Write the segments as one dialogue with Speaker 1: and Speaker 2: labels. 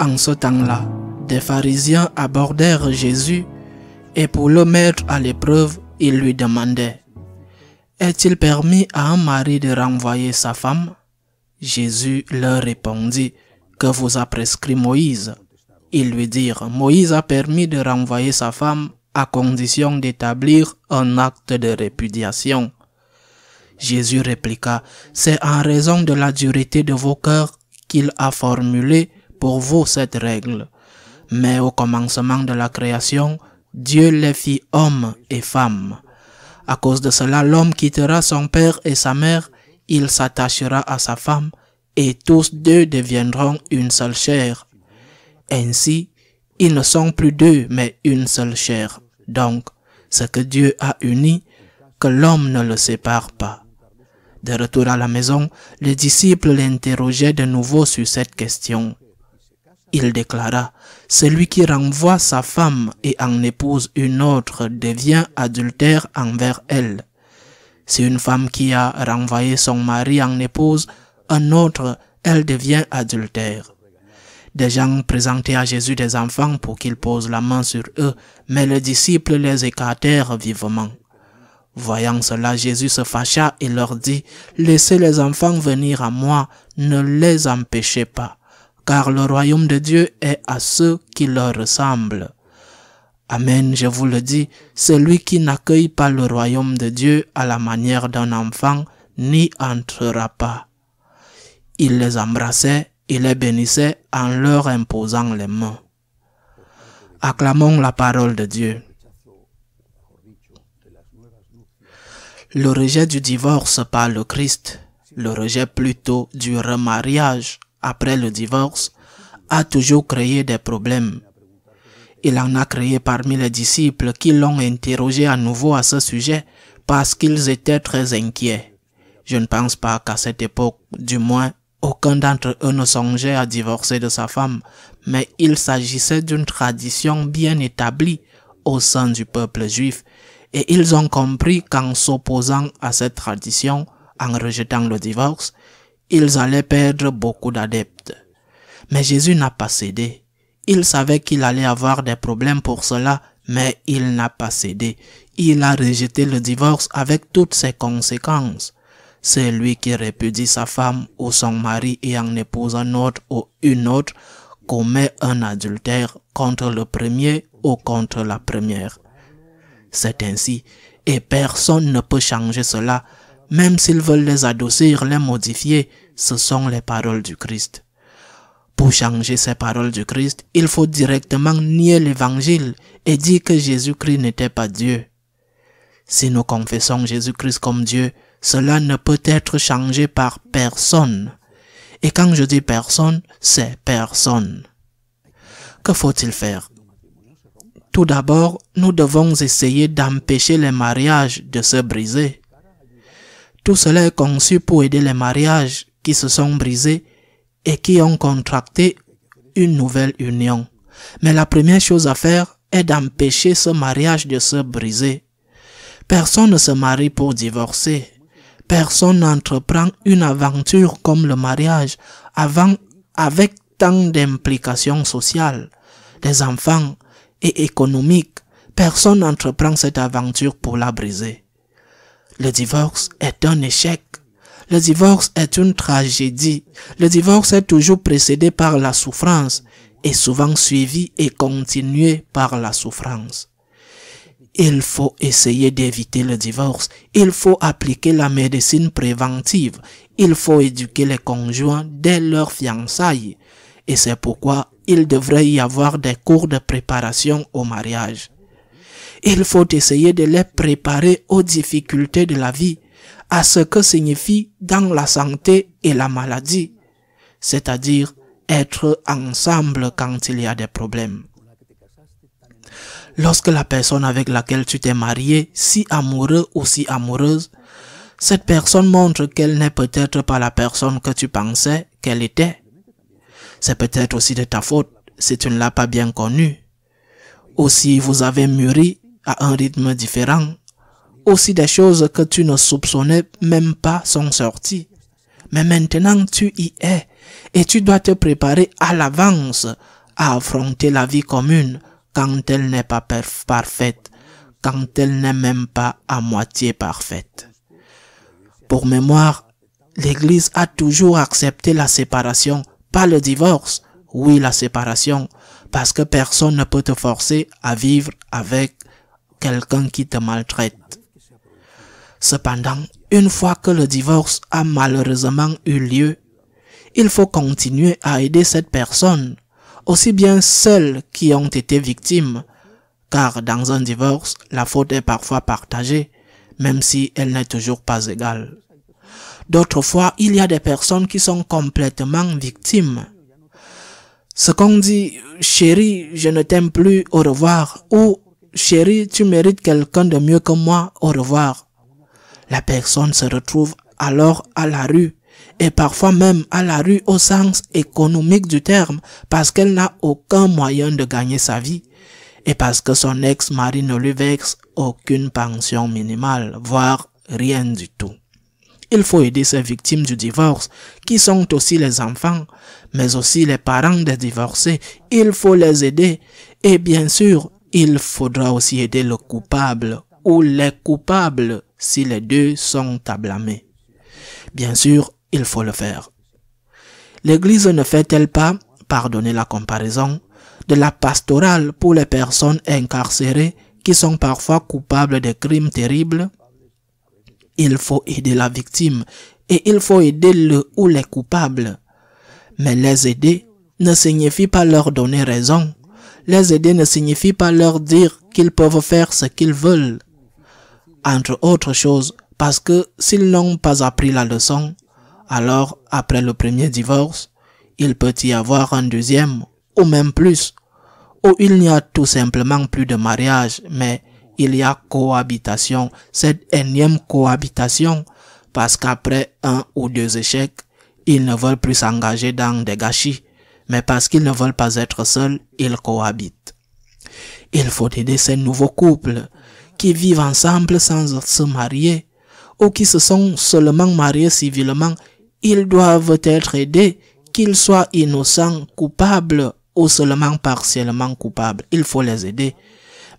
Speaker 1: En ce temps-là, des pharisiens abordèrent Jésus et pour le mettre à l'épreuve, ils lui demandaient: est-il permis à un mari de renvoyer sa femme? Jésus leur répondit: que vous a prescrit Moïse? Ils lui dirent: Moïse a permis de renvoyer sa femme à condition d'établir un acte de répudiation. Jésus répliqua: c'est en raison de la dureté de vos cœurs qu'il a formulé pour vous cette règle. Mais au commencement de la création, Dieu les fit hommes et femmes. À cause de cela, l'homme quittera son père et sa mère, il s'attachera à sa femme, et tous deux deviendront une seule chair. Ainsi, ils ne sont plus deux, mais une seule chair. Donc, ce que Dieu a uni, que l'homme ne le sépare pas. De retour à la maison, les disciples l'interrogeaient de nouveau sur cette question. Il déclara: celui qui renvoie sa femme et en épouse une autre devient adultère envers elle. Si une femme qui a renvoyé son mari en épouse un autre, elle devient adultère. Des gens présentaient à Jésus des enfants pour qu'il pose la main sur eux, mais les disciples les écartèrent vivement. Voyant cela, Jésus se fâcha et leur dit: laissez les enfants venir à moi, ne les empêchez pas, car le royaume de Dieu est à ceux qui leur ressemblent. Amen, je vous le dis, celui qui n'accueille pas le royaume de Dieu à la manière d'un enfant n'y entrera pas. Il les embrassait et les bénissait en leur imposant les mains. Acclamons la parole de Dieu. Le rejet du divorce par le Christ, le rejet plutôt du remariage après le divorce, a toujours créé des problèmes. Il en a créé parmi les disciples qui l'ont interrogé à nouveau à ce sujet parce qu'ils étaient très inquiets. Je ne pense pas qu'à cette époque, du moins, aucun d'entre eux ne songeait à divorcer de sa femme, mais il s'agissait d'une tradition bien établie au sein du peuple juif, et ils ont compris qu'en s'opposant à cette tradition, en rejetant le divorce, ils allaient perdre beaucoup d'adeptes. Mais Jésus n'a pas cédé. Il savait qu'il allait avoir des problèmes pour cela, mais il n'a pas cédé. Il a rejeté le divorce avec toutes ses conséquences. C'est lui qui répudie sa femme ou son mari et en épouse un autre ou une autre, commet un adultère contre le premier ou contre la première. C'est ainsi, et personne ne peut changer cela, même s'ils veulent les adoucir, les modifier, ce sont les paroles du Christ. Pour changer ces paroles du Christ, il faut directement nier l'évangile et dire que Jésus-Christ n'était pas Dieu. Si nous confessons Jésus-Christ comme Dieu, cela ne peut être changé par personne. Et quand je dis personne, c'est personne. Que faut-il faire? Tout d'abord, nous devons essayer d'empêcher les mariages de se briser. Tout cela est conçu pour aider les mariages qui se sont brisés et qui ont contracté une nouvelle union. Mais la première chose à faire est d'empêcher ce mariage de se briser. Personne ne se marie pour divorcer. Personne n'entreprend une aventure comme le mariage avec tant d'implications sociales, des enfants et économiques. Personne n'entreprend cette aventure pour la briser. Le divorce est un échec. Le divorce est une tragédie. Le divorce est toujours précédé par la souffrance et souvent suivi et continué par la souffrance. Il faut essayer d'éviter le divorce. Il faut appliquer la médecine préventive. Il faut éduquer les conjoints dès leur fiançailles. Et c'est pourquoi il devrait y avoir des cours de préparation au mariage. Il faut essayer de les préparer aux difficultés de la vie, à ce que signifie dans la santé et la maladie, c'est-à-dire être ensemble quand il y a des problèmes. Lorsque la personne avec laquelle tu t'es marié, si amoureux ou si amoureuse, cette personne montre qu'elle n'est peut-être pas la personne que tu pensais qu'elle était. C'est peut-être aussi de ta faute si tu ne l'as pas bien connue. Ou si vous avez mûri à un rythme différent. Aussi des choses que tu ne soupçonnais même pas sont sorties. Mais maintenant tu y es et tu dois te préparer à l'avance à affronter la vie commune quand elle n'est pas parfaite, quand elle n'est même pas à moitié parfaite. Pour mémoire, l'Église a toujours accepté la séparation, pas le divorce, oui la séparation, parce que personne ne peut te forcer à vivre avec quelqu'un qui te maltraite. Cependant, une fois que le divorce a malheureusement eu lieu, il faut continuer à aider cette personne, aussi bien celles qui ont été victimes, car dans un divorce, la faute est parfois partagée, même si elle n'est toujours pas égale. D'autres fois, il y a des personnes qui sont complètement victimes. Ce qu'on dit, chérie, je ne t'aime plus, au revoir, ou chérie, tu mérites quelqu'un de mieux que moi, au revoir. La personne se retrouve alors à la rue, et parfois même à la rue au sens économique du terme, parce qu'elle n'a aucun moyen de gagner sa vie, et parce que son ex-mari ne lui verse aucune pension minimale, voire rien du tout. Il faut aider ces victimes du divorce, qui sont aussi les enfants, mais aussi les parents des divorcés. Il faut les aider, et bien sûr, il faudra aussi aider le coupable, ou les coupables, si les deux sont à blâmer. Bien sûr, il faut le faire. L'Église ne fait-elle pas, pardonnez la comparaison, de la pastorale pour les personnes incarcérées qui sont parfois coupables de crimes terribles? Il faut aider la victime et il faut aider le ou les coupables. Mais les aider ne signifie pas leur donner raison. Les aider ne signifie pas leur dire qu'ils peuvent faire ce qu'ils veulent. Entre autres choses, parce que s'ils n'ont pas appris la leçon, alors après le premier divorce, il peut y avoir un deuxième, ou même plus, où il n'y a tout simplement plus de mariage, mais il y a cohabitation, cette énième cohabitation, parce qu'après un ou deux échecs, ils ne veulent plus s'engager dans des gâchis, mais parce qu'ils ne veulent pas être seuls, ils cohabitent. Il faut aider ces nouveaux couples qui vivent ensemble sans se marier, ou qui se sont seulement mariés civilement. Ils doivent être aidés, qu'ils soient innocents, coupables ou seulement partiellement coupables. Il faut les aider,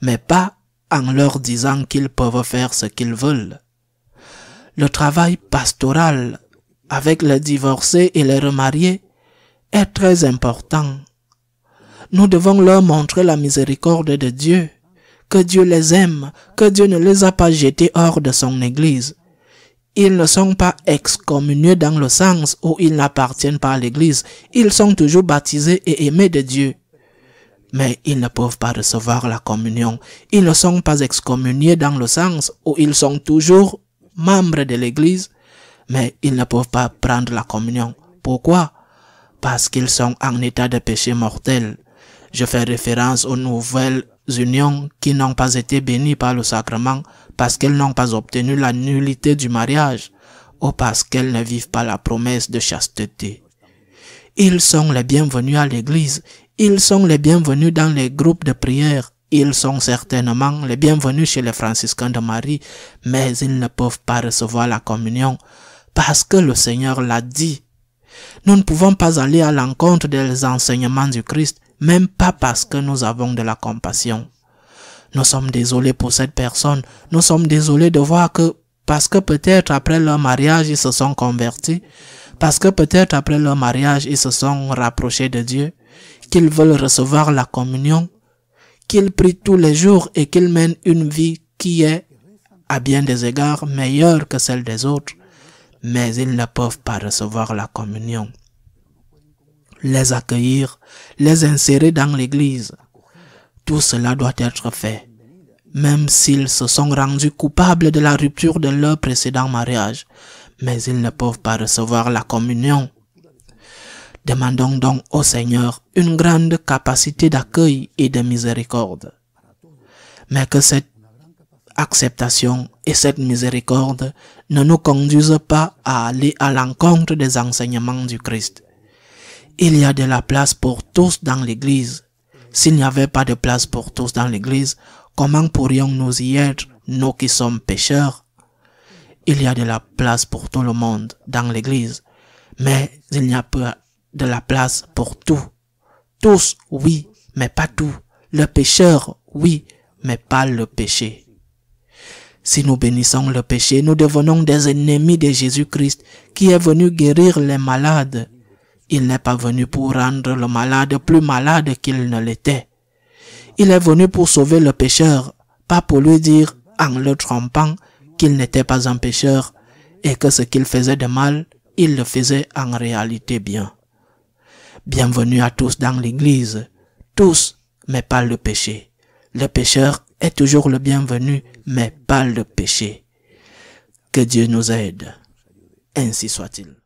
Speaker 1: mais pas en leur disant qu'ils peuvent faire ce qu'ils veulent. Le travail pastoral avec les divorcés et les remariés est très important. Nous devons leur montrer la miséricorde de Dieu, que Dieu les aime, que Dieu ne les a pas jetés hors de son Église. Ils ne sont pas excommuniés dans le sens où ils n'appartiennent pas à l'Église. Ils sont toujours baptisés et aimés de Dieu. Mais ils ne peuvent pas recevoir la communion. Ils ne sont pas excommuniés dans le sens où ils sont toujours membres de l'Église, mais ils ne peuvent pas prendre la communion. Pourquoi? Parce qu'ils sont en état de péché mortel. Je fais référence aux nouvelles unions qui n'ont pas été bénies par le sacrement parce qu'elles n'ont pas obtenu la nullité du mariage ou parce qu'elles ne vivent pas la promesse de chasteté. Ils sont les bienvenus à l'Église, ils sont les bienvenus dans les groupes de prière, ils sont certainement les bienvenus chez les franciscains de Marie, mais ils ne peuvent pas recevoir la communion parce que le Seigneur l'a dit. Nous ne pouvons pas aller à l'encontre des enseignements du Christ, même pas parce que nous avons de la compassion. Nous sommes désolés pour cette personne, nous sommes désolés de voir que, parce que peut-être après leur mariage ils se sont convertis, parce que peut-être après leur mariage ils se sont rapprochés de Dieu, qu'ils veulent recevoir la communion, qu'ils prient tous les jours et qu'ils mènent une vie qui est, à bien des égards, meilleure que celle des autres, mais ils ne peuvent pas recevoir la communion. Les accueillir, les insérer dans l'Église, tout cela doit être fait, même s'ils se sont rendus coupables de la rupture de leur précédent mariage, mais ils ne peuvent pas recevoir la communion. Demandons donc au Seigneur une grande capacité d'accueil et de miséricorde, mais que cette acceptation et cette miséricorde ne nous conduisent pas à aller à l'encontre des enseignements du Christ. Il y a de la place pour tous dans l'Église. S'il n'y avait pas de place pour tous dans l'Église, comment pourrions-nous y être, nous qui sommes pécheurs? Il y a de la place pour tout le monde dans l'Église, mais il n'y a pas de la place pour tout. Tous, oui, mais pas tout. Le pécheur, oui, mais pas le péché. Si nous bénissons le péché, nous devenons des ennemis de Jésus-Christ qui est venu guérir les malades. Il n'est pas venu pour rendre le malade plus malade qu'il ne l'était. Il est venu pour sauver le pécheur, pas pour lui dire, en le trompant, qu'il n'était pas un pécheur et que ce qu'il faisait de mal, il le faisait en réalité bien. Bienvenue à tous dans l'Église, tous, mais pas le péché. Le pécheur est toujours le bienvenu, mais pas le péché. Que Dieu nous aide. Ainsi soit-il.